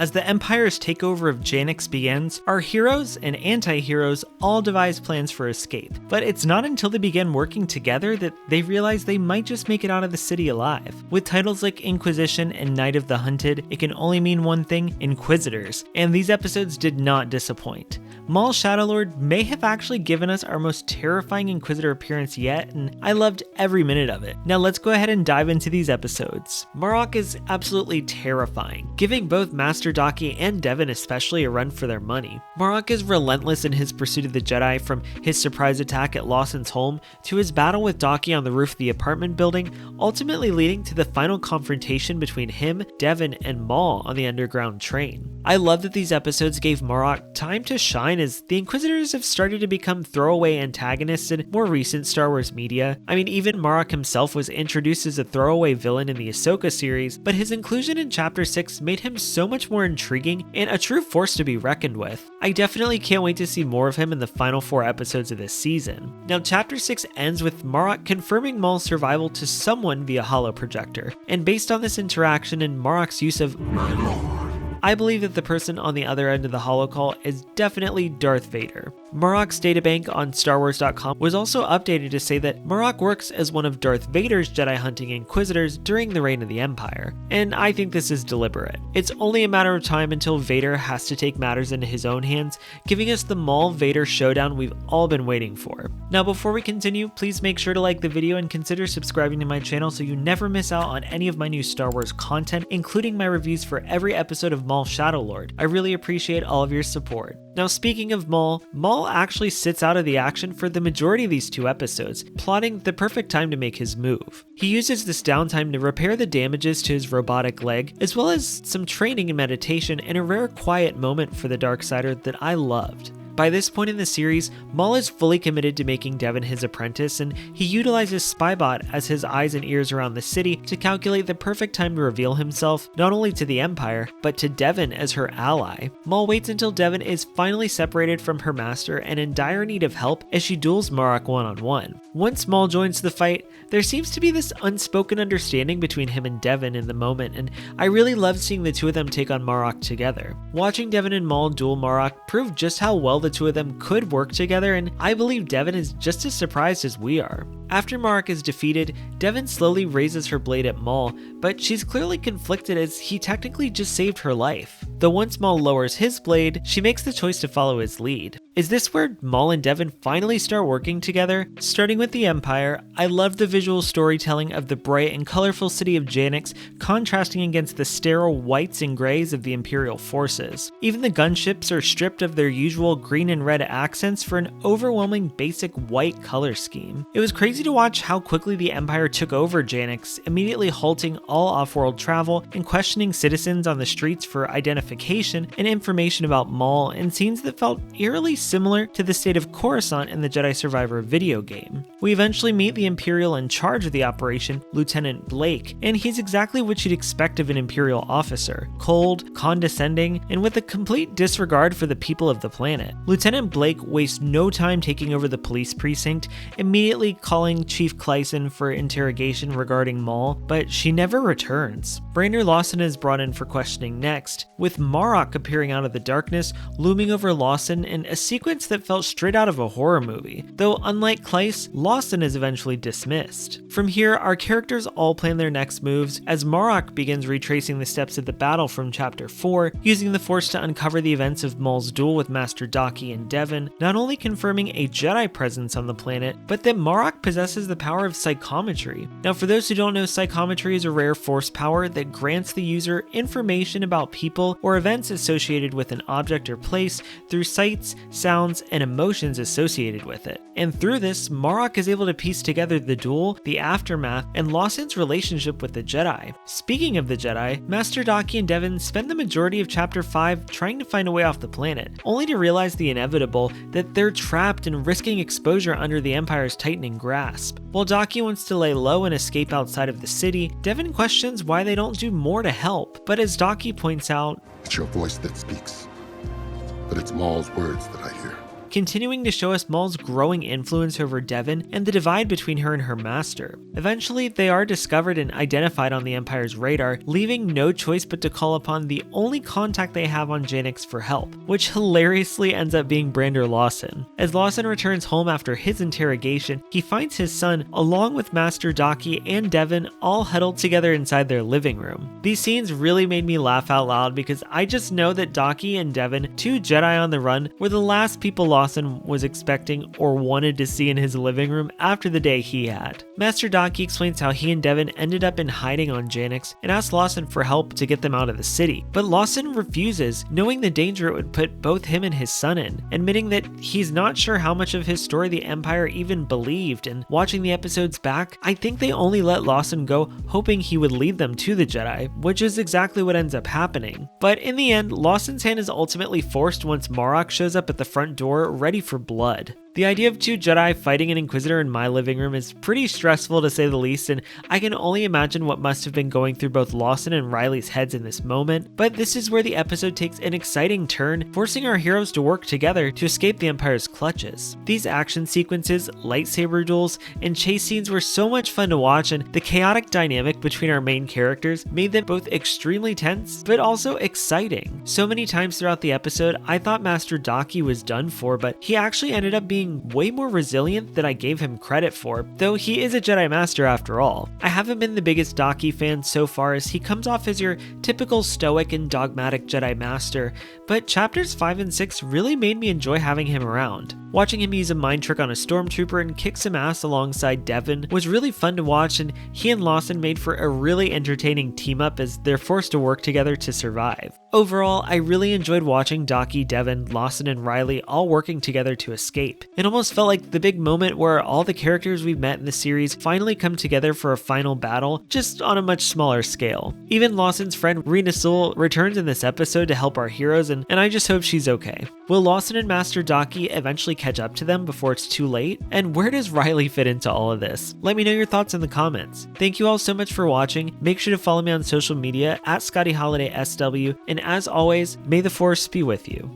As the Empire's takeover of Janix begins, our heroes and anti-heroes all devise plans for escape. But it's not until they begin working together that they realize they might just make it out of the city alive. With titles like Inquisition and Night of the Hunted, it can only mean one thing: Inquisitors. And these episodes did not disappoint. Maul Shadowlord may have actually given us our most terrifying Inquisitor appearance yet, and I loved every minute of it. Now let's go ahead and dive into these episodes. Marrok is absolutely terrifying, giving both Master Daki and Devon especially a run for their money. Marrok is relentless in his pursuit of the Jedi, from his surprise attack at Lawson's home to his battle with Daki on the roof of the apartment building, ultimately leading to the final confrontation between him, Devon, and Maul on the underground train. I love that these episodes gave Marrok time to shine, as the Inquisitors have started to become throwaway antagonists in more recent Star Wars media. I mean, even Marrok himself was introduced as a throwaway villain in the Ahsoka series, but his inclusion in Chapter 6 made him so much more intriguing and a true force to be reckoned with. I definitely can't wait to see more of him in the final 4 episodes of this season. Now, Chapter 6 ends with Marrok confirming Maul's survival to someone via holoprojector, and based on this interaction and Marrok's use of "My Lord," I believe that the person on the other end of the holocall is definitely Darth Vader. Marrok's databank on StarWars.com was also updated to say that Marrok works as one of Darth Vader's Jedi hunting Inquisitors during the reign of the Empire, and I think this is deliberate. It's only a matter of time until Vader has to take matters into his own hands, giving us the Maul-Vader showdown we've all been waiting for. Now before we continue, please make sure to like the video and consider subscribing to my channel so you never miss out on any of my new Star Wars content, including my reviews for every episode of Maul Shadowlord. I really appreciate all of your support. Now speaking of Maul actually sits out of the action for the majority of these 2 episodes, plotting the perfect time to make his move. He uses this downtime to repair the damages to his robotic leg, as well as some training and meditation, and a rare quiet moment for the Darksider that I loved. By this point in the series, Maul is fully committed to making Devon his apprentice, and he utilizes Spybot as his eyes and ears around the city to calculate the perfect time to reveal himself, not only to the Empire, but to Devon as her ally. Maul waits until Devon is finally separated from her master and in dire need of help as she duels Marrok one-on-one. Once Maul joins the fight, there seems to be this unspoken understanding between him and Devon in the moment, and I really loved seeing the 2 of them take on Marrok together. Watching Devon and Maul duel Marrok proved just how well the 2 of them could work together, and I believe Devon is just as surprised as we are. After Marrok is defeated, Devon slowly raises her blade at Maul, but she's clearly conflicted as he technically just saved her life. Though once Maul lowers his blade, she makes the choice to follow his lead. Is this where Maul and Devon finally start working together? Starting with the Empire, I love the visual storytelling of the bright and colorful city of Janix contrasting against the sterile whites and grays of the Imperial forces. Even the gunships are stripped of their usual green and red accents for an overwhelming basic white color scheme. It was crazy to watch how quickly the Empire took over Janix, immediately halting all off-world travel and questioning citizens on the streets for identification and information about Maul in scenes that felt eerily similar to the state of Coruscant in the Jedi Survivor video game. We eventually meet the Imperial in charge of the operation, Lieutenant Blake, and he's exactly what you'd expect of an Imperial officer: cold, condescending, and with a complete disregard for the people of the planet. Lieutenant Blake wastes no time taking over the police precinct, immediately calling Chief Clyson for interrogation regarding Maul, but she never returns. Brainer Lawson is brought in for questioning next, with Marrok appearing out of the darkness, looming over Lawson in a sequence that felt straight out of a horror movie, though unlike Clyce, Lawson is eventually dismissed. From here, our characters all plan their next moves as Marrok begins retracing the steps of the battle from Chapter 4, using the Force to uncover the events of Maul's duel with Master Daki and Devon, not only confirming a Jedi presence on the planet, but that Marrok possesses the power of psychometry. Now for those who don't know, psychometry is a rare Force power that grants the user information about people or events associated with an object or place through sights, sounds, and emotions associated with it. And through this, Marrok is able to piece together the duel, the aftermath, and Lawson's relationship with the Jedi. Speaking of the Jedi, Master Daki and Devon spend the majority of Chapter 5 trying to find a way off the planet, only to realize the inevitable, that they're trapped and risking exposure under the Empire's tightening grasp. While Daki wants to lay low and escape outside of the city, Devon questions why they don't do more to help. But as Daki points out, it's your voice that speaks, but it's Maul's words that I hear. continuing to show us Maul's growing influence over Devon and the divide between her and her master. Eventually, they are discovered and identified on the Empire's radar, leaving no choice but to call upon the only contact they have on Janix for help, which hilariously ends up being Brander Lawson. As Lawson returns home after his interrogation, he finds his son, along with Master Daki and Devon, all huddled together inside their living room. These scenes really made me laugh out loud because I just know that Daki and Devon, two Jedi on the run, were the last people Lawson was expecting or wanted to see in his living room after the day he had. Master Daki explains how he and Devon ended up in hiding on Janix and asks Lawson for help to get them out of the city, but Lawson refuses, knowing the danger it would put both him and his son in, admitting that he's not sure how much of his story the Empire even believed, and watching the episodes back, I think they only let Lawson go hoping he would lead them to the Jedi, which is exactly what ends up happening. But in the end, Lawson's hand is ultimately forced once Marrok shows up at the front door ready for blood. The idea of two Jedi fighting an Inquisitor in my living room is pretty stressful to say the least, and I can only imagine what must have been going through both Lawson and Rylee's heads in this moment, but this is where the episode takes an exciting turn, forcing our heroes to work together to escape the Empire's clutches. These action sequences, lightsaber duels, and chase scenes were so much fun to watch, and the chaotic dynamic between our main characters made them both extremely tense, but also exciting. So many times throughout the episode, I thought Master Daki was done for, but he actually ended up being way more resilient than I gave him credit for, though he is a Jedi Master after all. I haven't been the biggest Daki fan so far, as he comes off as your typical stoic and dogmatic Jedi Master, but chapters 5 and 6 really made me enjoy having him around. Watching him use a mind trick on a stormtrooper and kick some ass alongside Devon was really fun to watch, and he and Lawson made for a really entertaining team up as they're forced to work together to survive. Overall, I really enjoyed watching Daki, Devon, Lawson, and Rylee all working together to escape. It almost felt like the big moment where all the characters we've met in the series finally come together for a final battle, just on a much smaller scale. Even Lawson's friend Rena Sewell returns in this episode to help our heroes, and I just hope she's okay. Will Lawson and Master Daki eventually catch up to them before it's too late? And where does Rylee fit into all of this? Let me know your thoughts in the comments. Thank you all so much for watching. Make sure to follow me on social media at ScottyHolidaySW, and as always, may the Force be with you.